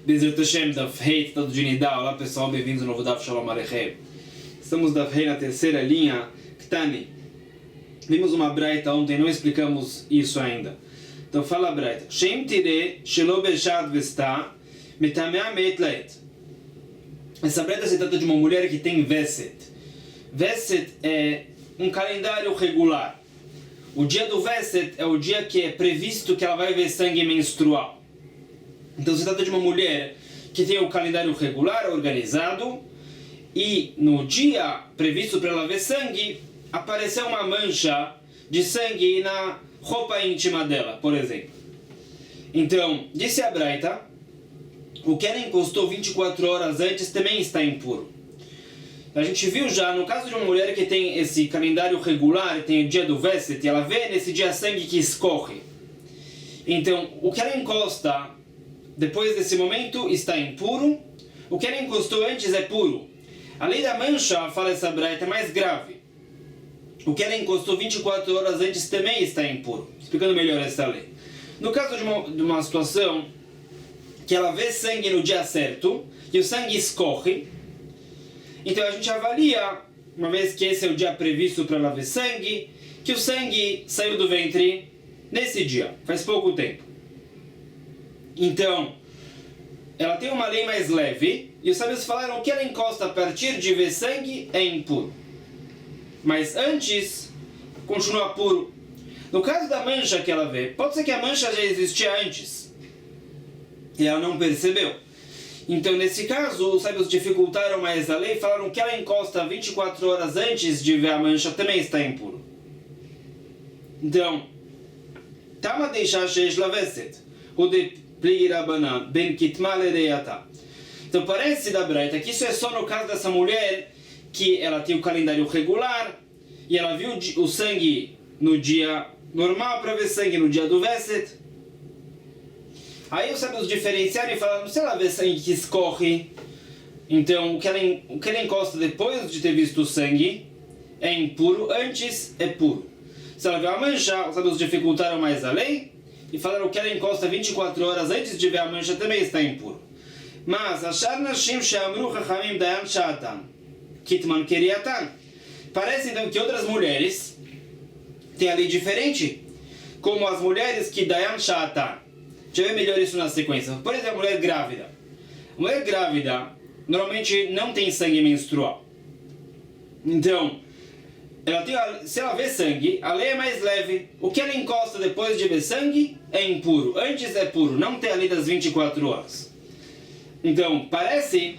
Bezerra Hashem, Daf Hei, Tratado de Nidá. Olá pessoal, bem-vindos ao novo Daf Shalom Aleichem. Estamos Daf Hei na terceira linha, Ktani. Vimos uma braita ontem, não explicamos isso ainda. Então fala a braita. Shem tire, shelo beshad vesta, metamea meit laet. Essa braita se trata de uma mulher que tem Veset. Veset é um calendário regular. O dia do Veset é o dia que é previsto que ela vai ver sangue menstrual. Então se trata de uma mulher que tem o calendário regular, organizado, e no dia previsto para ela ver sangue, apareceu uma mancha de sangue na roupa íntima dela, por exemplo. Então, disse a braita, o que ela encostou 24 horas antes também está impuro. A gente viu já, no caso de uma mulher que tem esse calendário regular, tem o dia do Veset, e ela vê nesse dia sangue que escorre. Então, o que ela encosta depois desse momento está impuro, o que ela encostou antes é puro. A lei da mancha, fala essa braita, é mais grave. O que ela encostou 24 horas antes também está impuro. Explicando melhor essa lei. No caso de uma situação que ela vê sangue no dia certo, e o sangue escorre, então a gente avalia, uma vez que esse é o dia previsto para ela ver sangue, que o sangue saiu do ventre nesse dia, faz pouco tempo. Então, ela tem uma lei mais leve, e os sábios falaram que ela encosta a partir de ver sangue é impuro. Mas antes, continua puro. No caso da mancha que ela vê, pode ser que a mancha já existia antes, e ela não percebeu. Então, nesse caso, os sábios dificultaram mais a lei, falaram que ela encosta 24 horas antes de ver a mancha também está impuro. Então, Tama deixar sheish laveset, o de ben kitma lereyata. Então parece da braita que isso é só no caso dessa mulher que ela tem o calendário regular e ela viu o sangue no dia normal para ver sangue no dia do Veset. Aí os sábios diferenciaram e falaram, se ela vê sangue que escorre, então o que ela encosta depois de ter visto o sangue é impuro, antes é puro. Se ela vê a mancha, os sábios dificultaram mais a lei e falaram que ela encosta 24 horas antes de ver a mancha também está impuro. Mas, achar nashim she'amru chachamim dayan sha'atan, kitman keriatan. Parece então que outras mulheres têm a lei diferente, como as mulheres que dayan sha'atan. Deixa eu ver melhor isso na sequência. Por exemplo, a mulher grávida. A mulher grávida normalmente não tem sangue menstrual. Então, se ela vê sangue, a lei é mais leve. O que ela encosta depois de ver sangue é impuro. Antes é puro, não tem a lei das 24 horas. Então, parece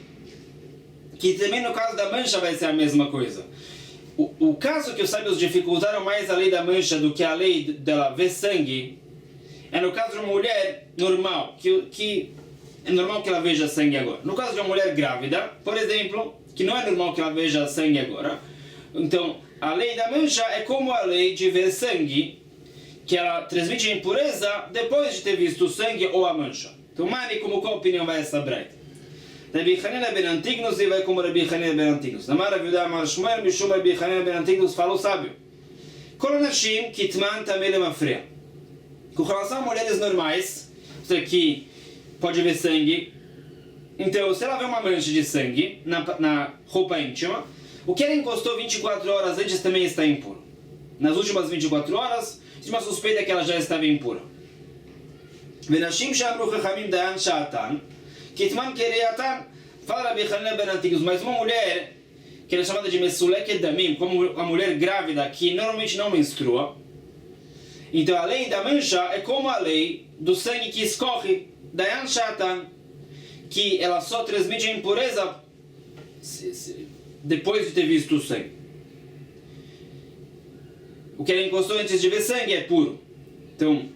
que também no caso da mancha vai ser a mesma coisa. O caso que os sábios dificultaram mais a lei da mancha do que a lei dela ver sangue é no caso de uma mulher normal, que é normal que ela veja sangue agora. No caso de uma mulher grávida, por exemplo, que não é normal que ela veja sangue agora, então a lei da mancha é como a lei de ver sangue, que ela transmite a impureza depois de ter visto o sangue ou a mancha. Então, Mani, qual opinião vai essa braita? Rabi Hanina ben Antignus e vai como Rabi Hanina ben Antignus. Namar Rabi Yehuda Amar Shmuel, Mishum Rabi Hanina ben Antignus, falou sábio. Kol nashim kitman tamei lemafreya. Com relação a mulheres normais, ou seja, que pode ver sangue, então se ela vê uma mancha de sangue na roupa íntima, o que ela encostou 24 horas antes também está impuro. Nas últimas 24 horas, existe uma suspeita que ela já estava impura. Venashim she'amru chachamim dayan sha'atan, kitman keriatan, fala Rabi Hanina ben Antignus, mas uma mulher, que é chamada de mesuleket damim, como a mulher grávida, que normalmente não menstrua, então a lei da mancha é como a lei do sangue que escorre, dayan sha'atan, que ela só transmite a impureza depois de ter visto o sangue. O que ela encostou antes de ver sangue é puro. Então,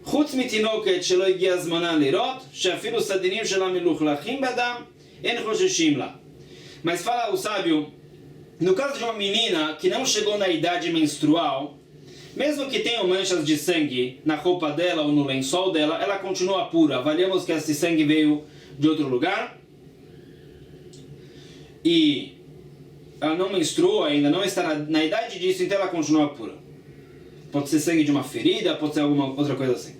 חוץ מתינוקת שלא הגיע זמנה לראות, שאפילו סדינים שלה מלוכלכים בדם, אין חוששים לה. Mas fala o sábio, no caso de uma menina que não chegou na idade menstrual, mesmo que tenha manchas de sangue na roupa dela ou no lençol dela, ela continua pura. Avaliamos que esse sangue veio de outro lugar e ela não menstruou ainda, não está na idade disso, então ela continua pura. Pode ser sangue de uma ferida, pode ser alguma outra coisa assim.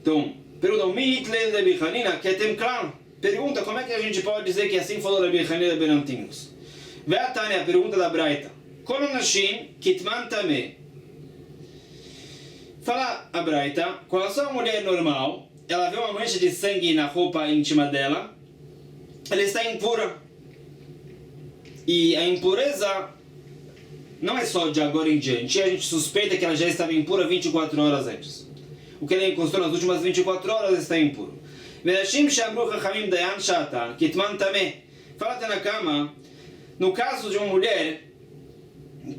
Então, Pergunta, Mitle Rabbi Hanina ketem klan. Pergunta, como é que a gente pode dizer que assim falou Rabbi Hanina ben Antinos? Veatania, a pergunta da Braita. Kol Nashim kitman tameh. Fala a Braita, quando a sua mulher normal, ela vê uma mancha de sangue na roupa íntima dela, ela está impura. E a impureza não é só de agora em diante, a gente suspeita que ela já estava impura 24 horas antes. O que ela encostou nas últimas 24 horas está impuro. Fala na cama, no caso de uma mulher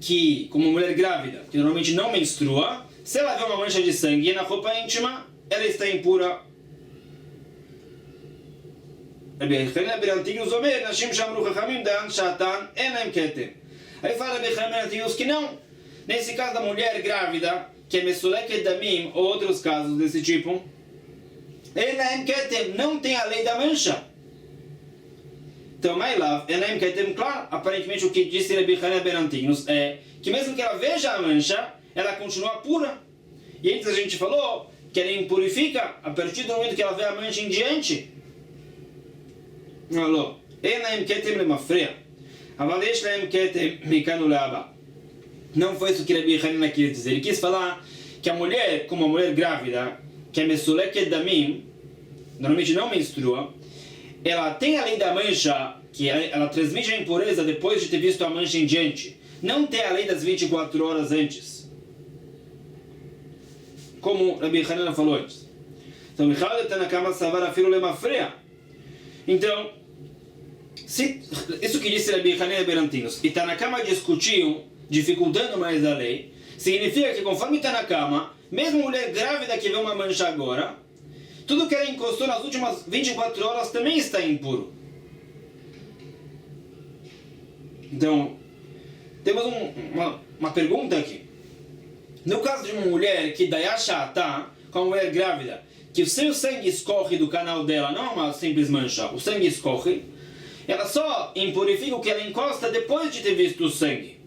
que, como mulher grávida, que normalmente não menstrua, se ela vê uma mancha de sangue na roupa íntima, ela está impura. Aí fala Rabbi Hanina que não. Nesse caso da mulher grávida, que é mesuleket damim, ou outros casos desse tipo, não tem a lei da mancha. Então, claro, aparentemente o que disse Rabbi Hanina ben Antinos é que mesmo que ela veja a mancha, ela continua pura. E antes a gente falou que ela impurifica a partir do momento que ela vê a mancha em diante. Alô, não foi isso que Rabbi Hanina quis dizer. Ele quis falar que a mulher, como a mulher grávida, que é mesuleket damim, normalmente não menstrua, ela tem a lei da mancha, que ela transmite a impureza depois de ter visto a mancha em diante. Não tem a lei das 24 horas antes. Como Rabbi Hanina falou antes. Então, então, isso que disse Rabbi Hanina ben Antinos, e Tanakama discutiu, dificultando mais a lei, significa que conforme Tanakama, mesmo mulher grávida que vê uma mancha agora, tudo que ela encostou nas últimas 24 horas também está impuro. Então, temos uma pergunta aqui. No caso de uma mulher que dayashata, com uma mulher grávida, que o seu sangue escorre do canal dela, não é uma simples mancha, o sangue escorre, ela só impurifica o que ela encosta depois de ter visto o sangue.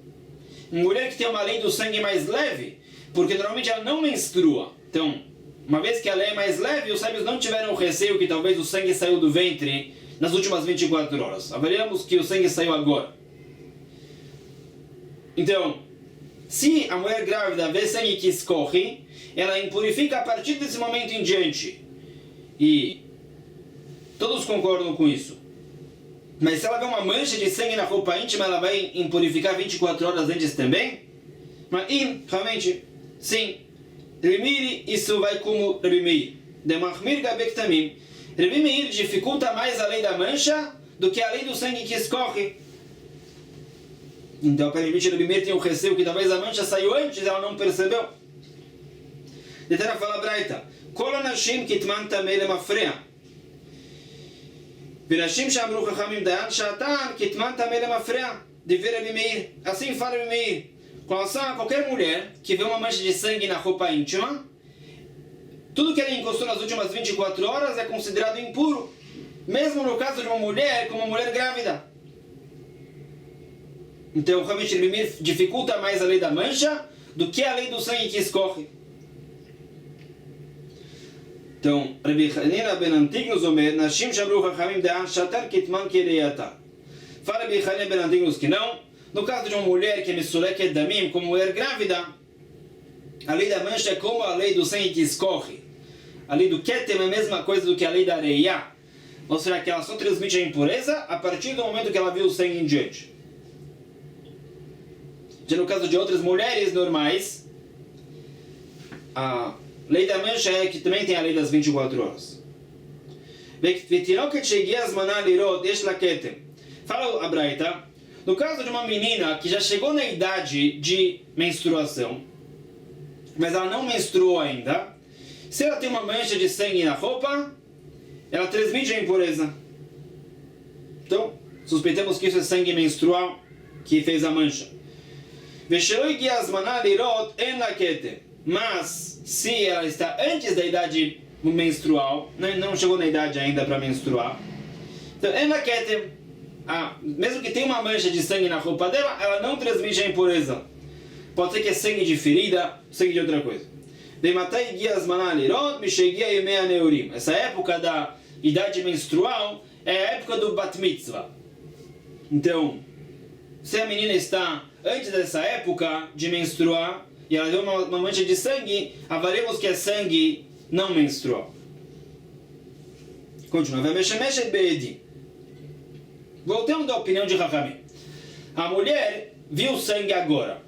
Uma mulher que tem uma lei do sangue mais leve, porque normalmente ela não menstrua. Então, uma vez que ela é mais leve, os sábios não tiveram receio que talvez o sangue saiu do ventre nas últimas 24 horas. Avaliamos que o sangue saiu agora. Então, se a mulher grávida vê sangue que escorre, ela impurifica a partir desse momento em diante. E todos concordam com isso. Mas se ela vê uma mancha de sangue na roupa íntima, ela vai impurificar 24 horas antes também? Mas realmente, sim. Rabbi Meir, isso vai como Rabbi Meir. Demachmir gabek tamim. Rabbi Meir dificulta mais a lei da mancha do que a lei do sangue que escorre. Então, aparentemente, Rabbi Meir tem o receio que talvez a mancha saiu antes e ela não percebeu. Detera fala Braita. Kol anashim kitman tameh lemafreya. Virashim shamru chachamim dayan shatan kitman tameh lemafreya. Dever Rabbi Meir. Assim fala Rabbi Meir. Com relação a qualquer mulher que vê uma mancha de sangue na roupa íntima, tudo que ela encostou nas últimas 24 horas é considerado impuro. Mesmo no caso de uma mulher como uma mulher grávida. Então, realmente, Rabbi Meir dificulta mais a lei da mancha do que a lei do sangue que escorre. Então, Rabbi Hanina ben Antinos omer, Nashim shamru chachamim de'an shatar kitman keleyata. Fala Rabbi Hanina ben Antinos que não. No caso de uma mulher que é mesuleket damim, como mulher grávida, a lei da mancha é como a lei do sangue que escorre. A lei do ketem é a mesma coisa do que a lei da areia. Ou seja, que ela só transmite a impureza a partir do momento que ela viu o sangue em diante. Já no caso de outras mulheres normais, a lei da mancha é que também tem a lei das 24 horas. Fala a Braita, no caso de uma menina que já chegou na idade de menstruação, mas ela não menstruou ainda, se ela tem uma mancha de sangue na roupa, ela transmite a impureza. Então, suspeitamos que isso é sangue menstrual que fez a mancha. Mas, se ela está antes da idade menstrual, não chegou na idade ainda para menstruar, então, mesmo que tenha uma mancha de sangue na roupa dela, ela não transmite a impureza. Pode ser que é sangue de ferida, sangue de outra coisa. Vematai guia Zmanalirot, Mishegia Yemei Neurim. Essa época da idade menstrual é a época do Bat Mitzvah. Então, se a menina está antes dessa época de menstruar e ela deu uma mancha de sangue, avaremos que é sangue não menstrual. Continua. Voltamos da opinião de Rahamim. A mulher viu sangue agora.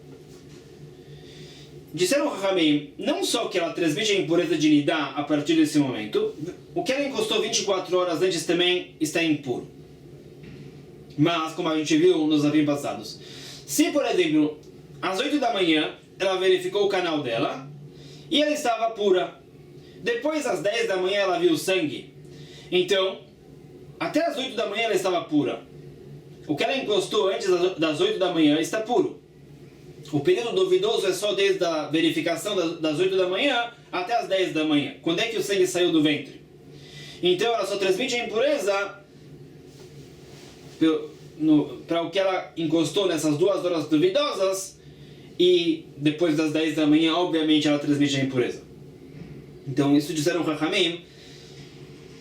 Disseram Rahamim, não só que ela transmite a impureza de Nidá a partir desse momento, o que ela encostou 24 horas antes também está impuro. Mas, como a gente viu nos avisos passados, se, por exemplo, às 8 da manhã, ela verificou o canal dela e ela estava pura. Depois, às 10 da manhã, ela viu sangue. Então, até às 8 da manhã ela estava pura. O que ela encostou antes das 8 da manhã está puro. O período duvidoso é só desde a verificação das 8 da manhã até as 10 da manhã. Quando é que o sangue saiu do ventre? Então, ela só transmite a impureza para o que ela encostou nessas 2 horas duvidosas, e depois das 10 da manhã, obviamente, ela transmite a impureza. Então, isso disseram Rahamim,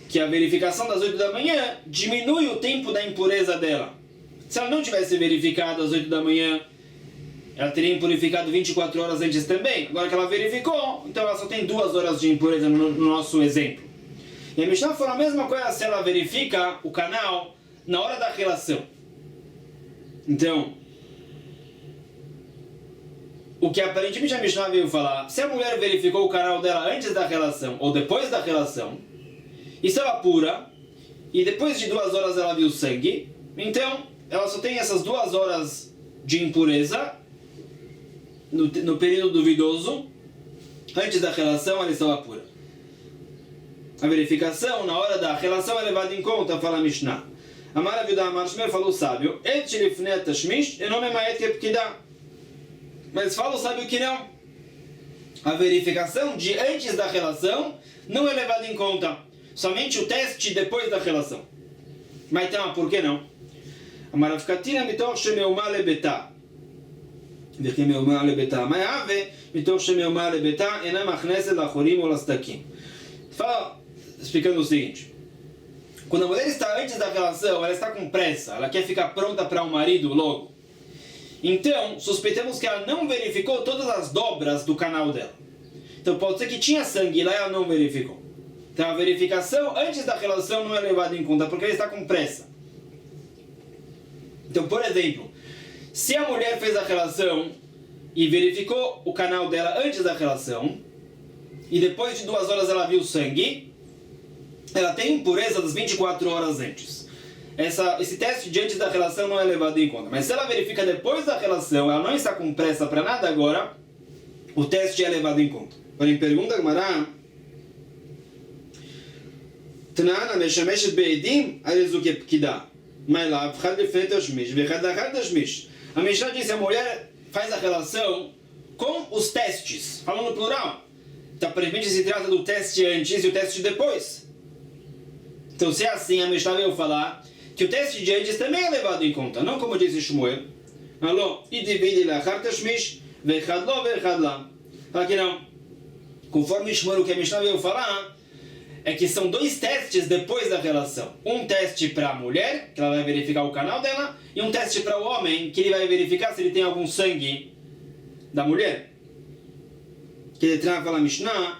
que a verificação das 8 da manhã diminui o tempo da impureza dela. Se ela não tivesse verificado às 8 da manhã, ela teria impurificado 24 horas antes também. Agora que ela verificou, então ela só tem 2 horas de impureza no nosso exemplo. E a Mishnah falou a mesma coisa se ela verifica o canal na hora da relação. Então, o que aparentemente a Mishnah veio falar, se a mulher verificou o canal dela antes da relação ou depois da relação, estava pura, e depois de 2 horas ela viu sangue, então ela só tem essas 2 horas de impureza no período duvidoso. Antes da relação ela estava pura. A verificação na hora da relação é levada em conta, fala a Mishnah. Amar Aviuda Amar Shmer, falou o sábio, Et Shilifnei Tashmish e não me maet kepkida. Mas fala o sábio que não. A verificação de antes da relação não é levada em conta. Somente o teste depois da relação. Mas então, por que não? Amarafkatina mitoch shemeuma lebeta. וכי מאומה לביתה. מה יעווה מתוך שמאומה לביתה אינה מכנסת לאחורים או לסדקים. Fala, explicando o seguinte. Quando a mulher está antes da relação, ela está com pressa, ela quer ficar pronta para o marido logo. Então, suspeitamos que ela não verificou todas as dobras do canal dela. Então pode ser que tinha sangue lá e ela não verificou. Então a verificação antes da relação não é levada em conta, porque ela está com pressa. Então, por exemplo, se a mulher fez a relação e verificou o canal dela antes da relação, e depois de 2 horas ela viu sangue, ela tem impureza das 24 horas antes. Esse teste de antes da relação não é levado em conta. Mas se ela verifica depois da relação, ela não está com pressa para nada agora, o teste é levado em conta. Porém, pergunta Gemara, Tnana meshameshet beedim arezuke pkida. Mas lá, v'chad lefnei tashmish, v'chad lachar tashmish. A Mishnah diz que a mulher faz a relação com os testes, falando no plural. Então, aparentemente se trata do teste antes e o teste depois. Então, se é assim, a Mishnah veio falar que o teste de antes também é levado em conta, não como disse Shmuel. Alô, e divide lachar tashmish, v'chad lo, v'chad lá. Fala que não. Conforme Shmuel, o que a Mishnah veio falar é que são 2 testes depois da relação. Um teste para a mulher, que ela vai verificar o canal dela, e um teste para o homem, que ele vai verificar se ele tem algum sangue da mulher. Que ele traz, fala a Mishnah,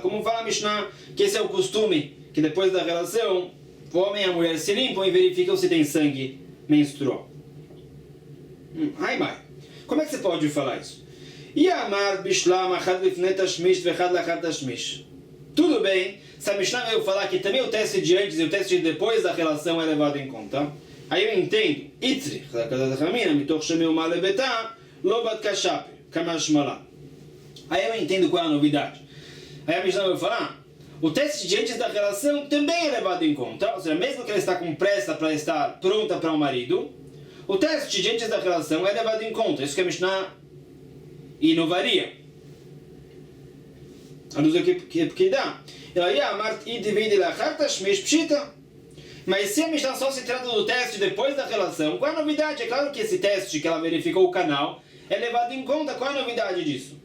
como fala a Mishnah, que esse é o costume, que depois da relação, o homem e a mulher se limpam e verificam se tem sangue menstrual. Como é que você pode falar isso? E amar bishlam achad lifnei tashmish vechad lachar tashmish. Tudo bem, se a Mishnah veio falar que também o teste de antes e o teste de depois da relação é levado em conta, aí eu entendo. Itzri, mitoch shemeuma lebeta, lo bat kashaper, kamashmala. Aí eu entendo qual é a novidade. Aí a Mishnah veio falar, o teste de antes da relação também é levado em conta, ou seja, mesmo que ela está com pressa para estar pronta para o marido, o teste de antes da relação é levado em conta. Isso que a Mishnah inovaria. A luz aqui que dá. Mas se a Mishnah só se trata do teste depois da relação, qual é a novidade? É claro que esse teste que ela verificou o canal é levado em conta. Qual é a novidade disso?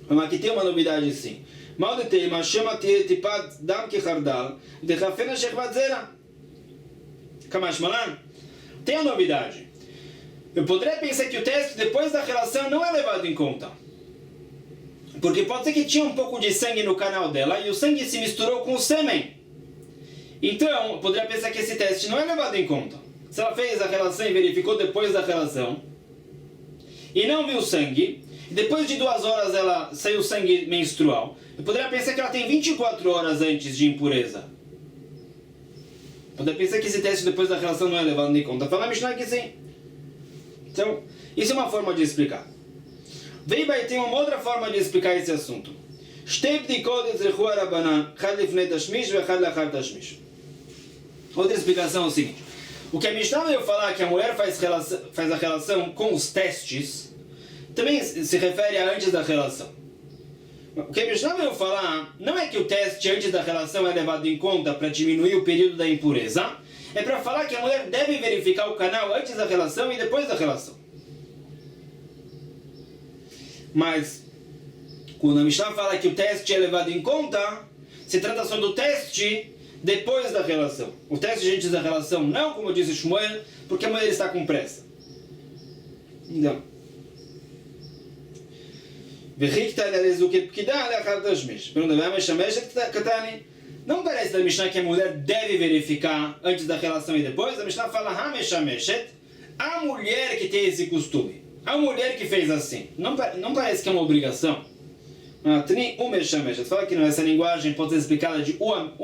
Mas aqui tem uma novidade sim. Maldetei, chama tipat dam kechardal, dechafena shechvat zera. Kamash malan? Tem a novidade. Eu poderia pensar que o teste depois da relação não é levado em conta. Porque pode ser que tinha um pouco de sangue no canal dela e o sangue se misturou com o sêmen. Então, eu poderia pensar que esse teste não é levado em conta. Se ela fez a relação e verificou depois da relação e não viu sangue, e depois de 2 horas ela saiu sangue menstrual, eu poderia pensar que ela tem 24 horas antes de impureza. Poderia pensar que esse teste depois da relação não é levado em conta. Fala a Mishnah que sim. Então, isso é uma forma de explicar. Veibai tem uma outra forma de explicar esse assunto. Outra explicação é o seguinte. O que a Mishnah veio falar que a mulher faz a relação com os testes, também se refere a antes da relação. O que a Mishnah veio falar não é que o teste antes da relação é levado em conta para diminuir o período da impureza, é para falar que a mulher deve verificar o canal antes da relação e depois da relação. Mas, quando a Mishnah fala que o teste é levado em conta, se trata só do teste depois da relação. O teste antes da relação não, como disse Shmuel, porque a mulher está com pressa. Então, não parece da Mishnah que a mulher deve verificar antes da relação e depois. A Mishnah fala a mulher que tem esse costume, a mulher que fez assim. Não parece que é uma obrigação. Fala que essa linguagem pode ser explicada de quando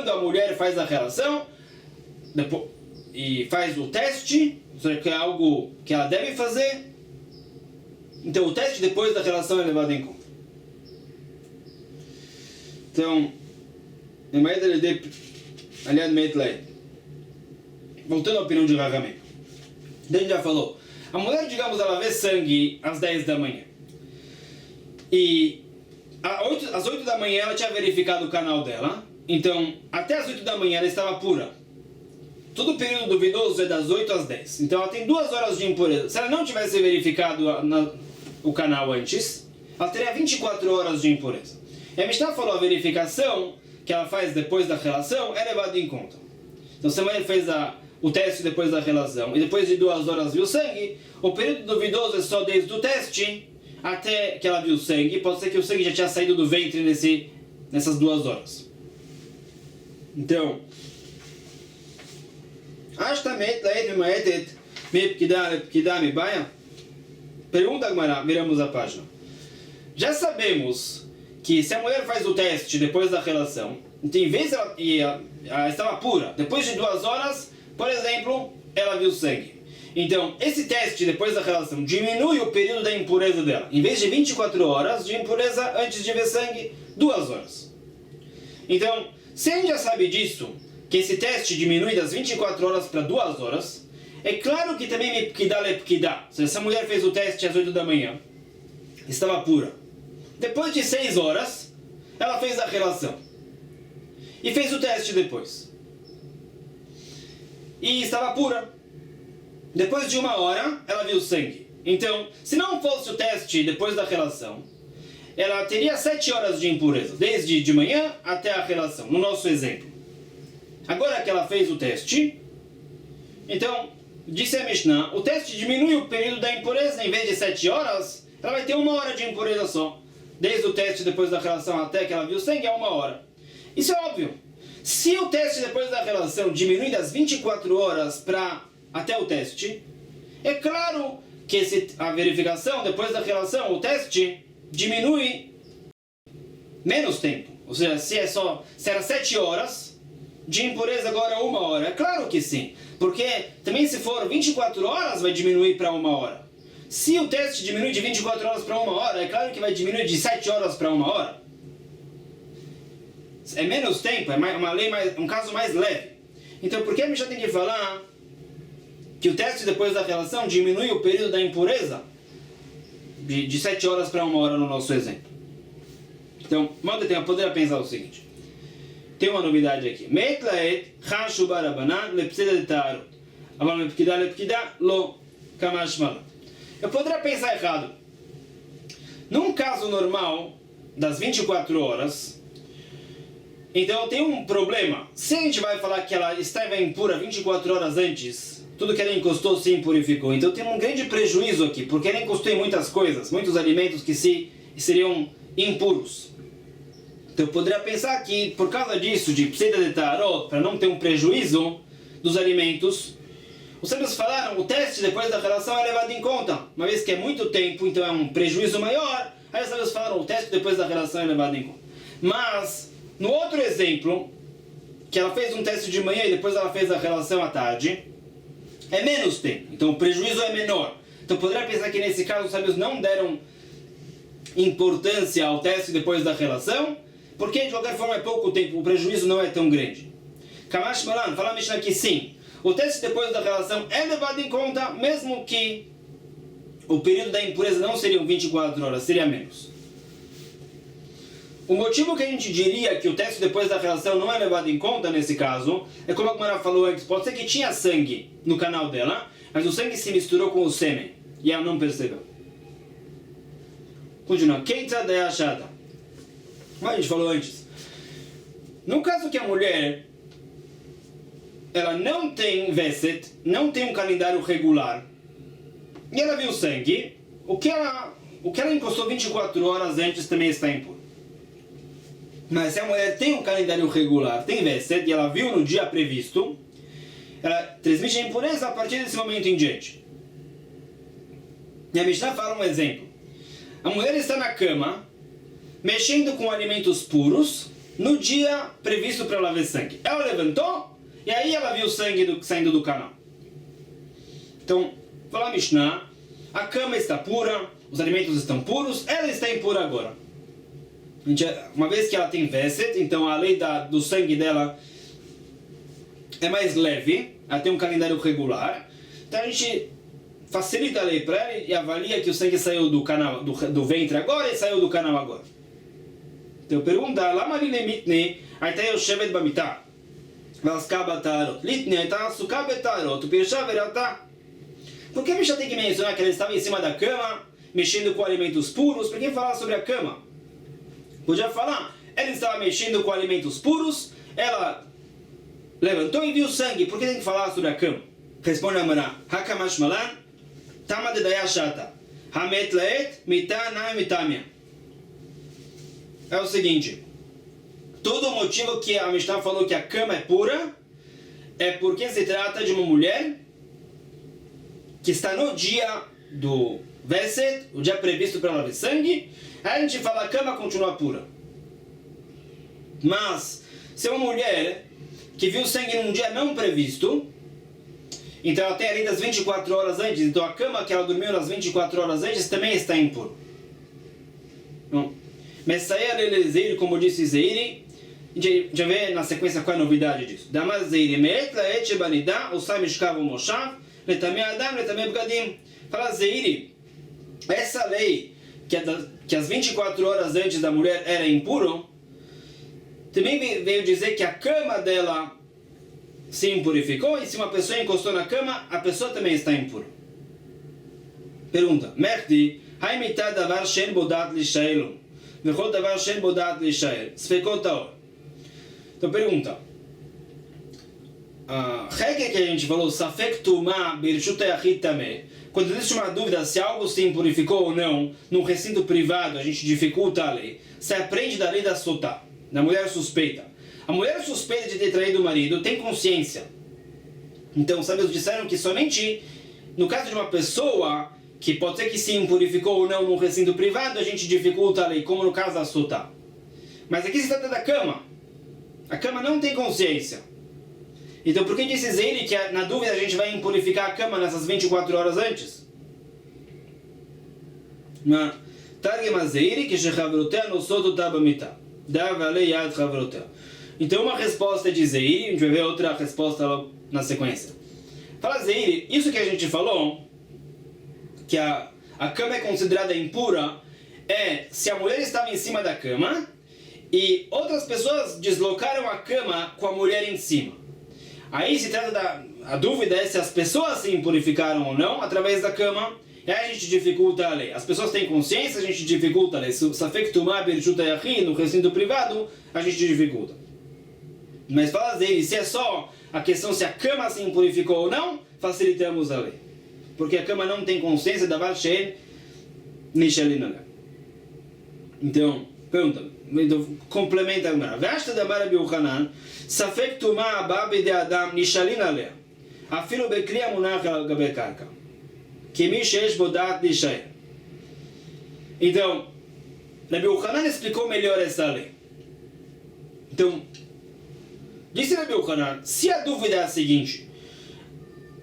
a mulher faz a relação e faz o teste, que é algo que ela deve fazer. Então o teste depois da relação é levado em conta. Então, voltando à opinião de Rahamim, a gente já falou, a mulher, digamos, ela vê sangue às 10 da manhã e às 8 da manhã ela tinha verificado o canal dela, então até às 8 da manhã ela estava pura. Todo o período duvidoso é das 8 às 10, então ela tem 2 horas de impureza. Se ela não tivesse verificado o canal antes, ela teria 24 horas de impureza. E a Mishnah falou a verificação que ela faz depois da relação é levada em conta. Então se a mulher fez o teste depois da relação e depois de 2 horas viu sangue, o período duvidoso é só desde o teste até que ela viu sangue. Pode ser que o sangue já tinha saído do ventre nessas 2 horas. Então, pergunta agora, viramos a página. Já sabemos que se a mulher faz o teste depois da relação, então em vez ela estava pura, depois de 2 horas, por exemplo, ela viu sangue. Então, esse teste depois da relação diminui o período da impureza dela. Em vez de 24 horas de impureza antes de ver sangue, 2 horas. Então, se a gente já sabe disso, que esse teste diminui das 24 horas para 2 horas, é claro que também mepkidá lepkidá. Se essa mulher fez o teste às 8 da manhã, estava pura. Depois de 6 horas, ela fez a relação. E fez o teste depois. E estava pura. Depois de 1 hora, ela viu sangue. Então, se não fosse o teste depois da relação, ela teria 7 horas de impureza, desde de manhã até a relação, no nosso exemplo. Agora que ela fez o teste, então, disse a Mishnah, o teste diminui o período da impureza. Em vez de 7 horas, ela vai ter 1 hora de impureza só. Desde o teste depois da relação até que ela viu sangue é 1 hora. Isso é óbvio. Se o teste depois da relação diminui das 24 horas até o teste, é claro que a verificação depois da relação, o teste, diminui menos tempo. Ou seja, se era 7 horas de impureza, agora é 1 hora. É claro que sim. Porque também se for 24 horas, vai diminuir para 1 hora. Se o teste diminui de 24 horas para 1 hora, é claro que vai diminuir de 7 horas para 1 hora. É menos tempo, é uma lei um caso mais leve. Então, por que a gente já tem que falar que o teste depois da relação diminui o período da impureza de 7 horas para 1 hora no nosso exemplo? Então, mal de tempo, poderia pensar o seguinte. Tem uma novidade aqui. Meitlaet chashu barabanan lepseda de tarot. Aval mepkida lepkida lo. Kamashmalan. Eu poderia pensar errado. Num caso normal, das 24 horas, então eu tenho um problema. Se a gente vai falar que ela estava impura 24 horas antes, tudo que ela encostou se impurificou. Então tem um grande prejuízo aqui, porque ela encostou em muitas coisas, muitos alimentos que seriam impuros. Então eu poderia pensar que por causa disso, de pseudo de tarot, para não ter um prejuízo dos alimentos, os sábios falaram, o teste depois da relação é levado em conta. Uma vez que é muito tempo, então é um prejuízo maior, aí os sábios falaram, o teste depois da relação é levado em conta. Mas, no outro exemplo, que ela fez um teste de manhã e depois ela fez a relação à tarde, é menos tempo, então o prejuízo é menor. Então poderia pensar que nesse caso os sábios não deram importância ao teste depois da relação, porque de qualquer forma é pouco tempo, o prejuízo não é tão grande. Kamash Malan, fala a Mishnah que sim, o teste depois da relação é levado em conta, mesmo que o período da impureza não seriam 24 horas, seria menos. O motivo que a gente diria que o teste depois da relação não é levado em conta nesse caso, é como a Gemara falou antes, pode ser que tinha sangue no canal dela, mas o sangue se misturou com o sêmen, e ela não percebeu. Continua. Keita de achata. Como a gente falou antes. No caso que a mulher ela não tem Veset, não tem um calendário regular, e ela viu sangue, o que ela encostou 24 horas antes também está impuro. Mas se a mulher tem um calendário regular, tem Veset, e ela viu no dia previsto, ela transmite a impureza a partir desse momento em diante. E a Mishnah fala um exemplo. A mulher está na cama, mexendo com alimentos puros, no dia previsto para ela ver sangue. Ela levantou, e aí ela viu o sangue saindo do canal. Então, fala a Mishnah, a cama está pura, os alimentos estão puros, ela está impura agora. Uma vez que ela tem Veset, então a lei do sangue dela é mais leve, ela tem um calendário regular, então a gente facilita a lei para ela e avalia que o sangue saiu do canal, do ventre agora e saiu do canal agora. Então pergunta, lama li lemitne, הייתה יושבת במיטה ועסקה בטהרות. ליטני הייתה עסוקה בטהרות ופרשה וראתה. Por que a Mishnah tem que mencionar que ela estava em cima da cama, mexendo com alimentos puros? Por que falar sobre a cama? Podia falar, ela estava mexendo com alimentos puros, ela levantou e viu sangue. Por que tem que falar sobre a cama? Responde a Gemara, Hakamash Malan, Tama de Dayashata, Hamet Laet, Mitana Mitamia. É o seguinte, todo o motivo que a Mishnah falou que a cama é pura é porque se trata de uma mulher que está no dia do Veset, o dia previsto para ela ver sangue, aí a gente fala a cama continua pura. Mas, se é uma mulher que viu sangue num dia não previsto, então ela tem ali das 24 horas antes, então a cama que ela dormiu nas 24 horas antes também está impura. Mas sair como disse Zeiri, a gente já vê na sequência qual é a novidade disso. Damas Zeiri, Meet laet shebanida, usai mishkav umoshav, letamei adam, letamei bgadim. Fala Zeiri, essa lei que as 24 horas antes da mulher era impuro, também veio dizer que a cama dela se impurificou, e se uma pessoa encostou na cama, a pessoa também está impura. Pergunta, Merdi, Haimita davar shen bodat lishaelu, vechol davar shen bodat lishael, sfekot taor. Então pergunta, a regra que a gente falou, Safek Tumah Birshut Yachid Tameh, quando existe uma dúvida se algo se impurificou ou não, num recinto privado, a gente dificulta a lei. Se aprende da lei da sotá, da mulher suspeita. A mulher suspeita de ter traído o marido tem consciência. Então, os sábios disseram que somente no caso de uma pessoa que pode ser que se impurificou ou não num recinto privado, a gente dificulta a lei, como no caso da sotá. Mas aqui se trata da cama. A cama não tem consciência. Então, por que disse ele que na dúvida a gente vai impurificar a cama nessas 24 horas antes? Então, uma resposta de Zeiri, a gente vai ver outra resposta na sequência. Fala Zeiri, isso que a gente falou, que a cama é considerada impura, é se a mulher estava em cima da cama e outras pessoas deslocaram a cama com a mulher em cima. Aí se trata a dúvida é se as pessoas se impurificaram ou não através da cama, e aí a gente dificulta a lei. As pessoas têm consciência, a gente dificulta a lei. Safek tumah birshut hayachid, no recinto privado, a gente dificulta. Mas fala dele, se é só a questão se a cama se impurificou ou não, facilitamos a lei. Porque a cama não tem consciência da Valshen Nishalinala. Então, pergunta, complementa agora. Vesta da Mara Biuchanan, Safek tumah babi de Adam Nishalinale, afilo bekriya munach al gabe karka, kemi sheesh bodat nishael. Então, Rabi Yochanan explicou melhor essa lei. Então, disse Rabi Yochanan, se a dúvida é a seguinte,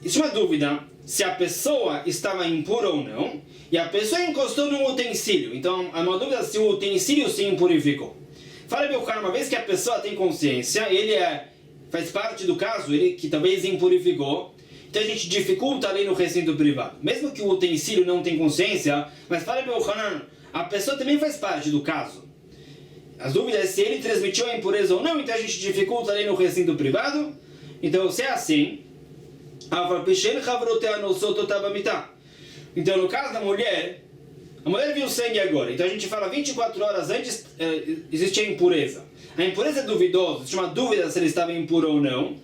existe uma dúvida se a pessoa estava impura ou não, e a pessoa encostou num utensílio. Então, há uma dúvida se o utensílio se impurificou. Fala Rabi Yochanan, uma vez que a pessoa tem consciência, ele faz parte do caso, ele que talvez impurificou, então a gente dificulta ali no recinto privado. Mesmo que o utensílio não tem consciência, mas fala Rabi Yochanan, a pessoa também faz parte do caso. As dúvidas é se ele transmitiu a impureza ou não, então a gente dificulta ali no recinto privado. Então, se é assim, então no caso da mulher, a mulher viu sangue agora, então a gente fala 24 horas antes existe a impureza. A impureza é duvidosa, existe uma dúvida se ela estava impura ou não.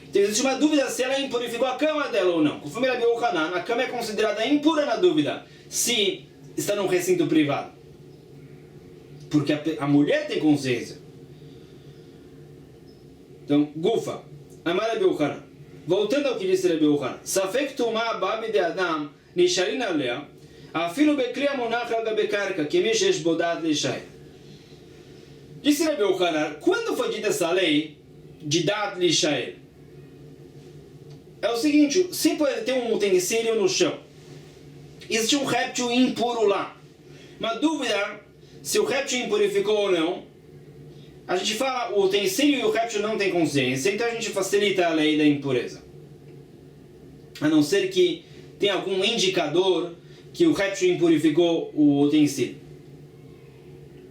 Então existe uma dúvida se ela impurificou a cama dela ou não. Conforme Rabi Yochanan, a cama é considerada impura na dúvida se está num recinto privado. Porque a mulher tem consciência. Então, Gufa, Amar Rabi Yochanan. Voltando ao que disse Rabi Yochanan. Safek tumah babi de Adam nisharin alea, afilo bekriya munach al gabe karka, kemi sheesh bodat lishael. Disse Rabi Yochanan, quando foi dita essa lei de dat lishael? É o seguinte, se tem um utensílio no chão, existe um réptil impuro lá. Uma dúvida se o réptil impurificou ou não, a gente fala o utensílio e o réptil não tem consciência, então a gente facilita a lei da impureza. A não ser que tenha algum indicador que o réptil impurificou o utensílio.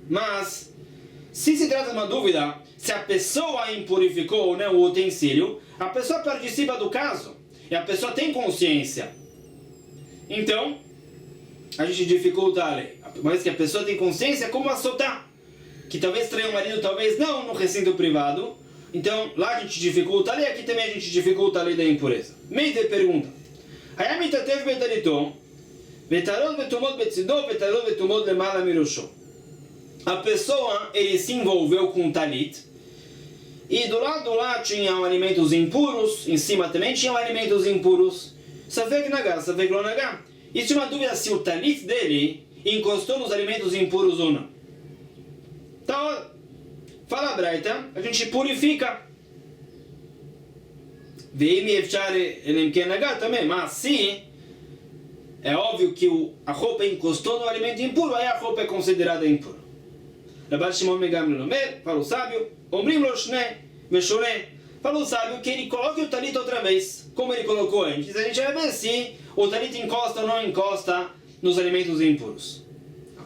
Mas, se trata de uma dúvida se a pessoa impurificou ou não o utensílio, a pessoa participa do caso e a pessoa tem consciência. Então, a gente dificulta a lei. Uma vez que a pessoa tem consciência, como assotar? Que talvez traiu o marido, talvez não, no recinto privado. Então, lá a gente dificulta a lei, aqui também a gente dificulta a lei da impureza. Meite pergunta. Hayamitatev betalito, betarot betumot betzido, betarot betumot lemala mirusho. A pessoa, ele se envolveu com um talit, e do lado lá tinham alimentos impuros, em cima também tinham alimentos impuros. Safek nagá, safek lo nagá. Isso é uma dúvida se o talit dele encostou nos alimentos impuros ou não. Então, fala a Braita, a gente purifica. Veim efchar elemken nagá também, mas se é óbvio que a roupa encostou no alimento impuro, aí a roupa é considerada impura. Rabbi Shimon Megam Lomer, fala o sábio, Omrim lo shne veshone, fala o sábio que ele coloque o talit outra vez, como ele colocou antes. A gente vai ver se o talit encosta ou não encosta nos alimentos impuros.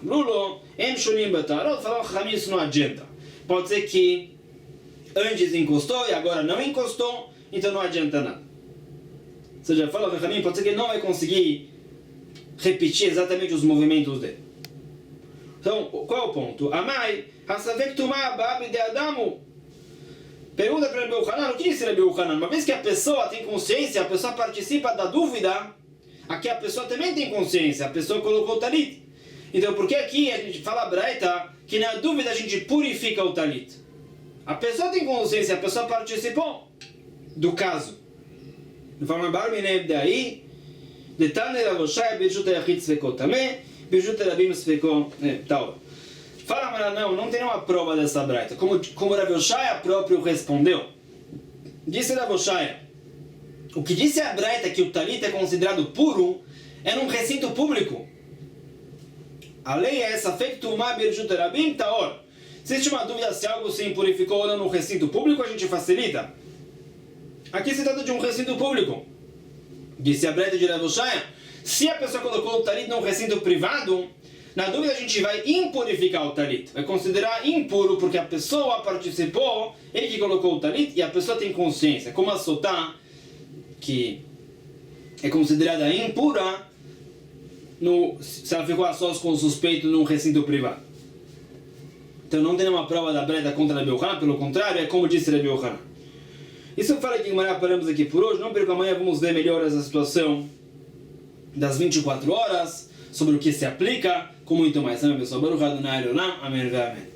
Amrulo, em shonim betarot, falou Chachamim, isso não adianta. Pode ser que antes encostou e agora não encostou, então não adianta nada. Ou seja, fala Chachamim, pode ser que ele não vai conseguir repetir exatamente os movimentos dele. Então, qual é o ponto? Amai, hasavek tumah babi de Adamu. Pergunta para Rabi Yochanan, o que disse Rabi Yochanan? Uma vez que a pessoa tem consciência, a pessoa participa da dúvida, aqui a pessoa também tem consciência, a pessoa colocou o talit. Então, por que aqui a gente fala Braita que na dúvida a gente purifica o talit? A pessoa tem consciência, a pessoa participou do caso. De forma barmineb daí, detalhe da Voshai, Birshut Hayachid Svekot Tameh, Birshut Rabim Svekot Taor. Fala, mas não tem nenhuma prova dessa Braita. Como Rav Yoshaya próprio respondeu, disse Rav Yoshaya, o que disse a Braita que o talit é considerado puro é num recinto público. A lei é essa, Safek tumah birshut rabim taor. Se existe uma dúvida se algo se impurificou ou não no recinto público, a gente facilita. Aqui se trata de um recinto público. Disse a Braita de Rav Yoshaya, se a pessoa colocou o talit num recinto privado, na dúvida a gente vai impurificar o talit. Vai considerar impuro porque a pessoa participou, ele que colocou o talit e a pessoa tem consciência. Como assotar que é considerada impura se ela ficou a sós com o suspeito num recinto privado. Então não tem uma prova da breta contra Rabi Yohanan, pelo contrário, é como disse Rabi Yohanan. Isso eu falei que paramos aqui por hoje, não perca, amanhã vamos ver melhor essa situação das 24 horas, sobre o que se aplica, com muito mais. Amém, pessoal. Baruch Adonai Olam. Amém.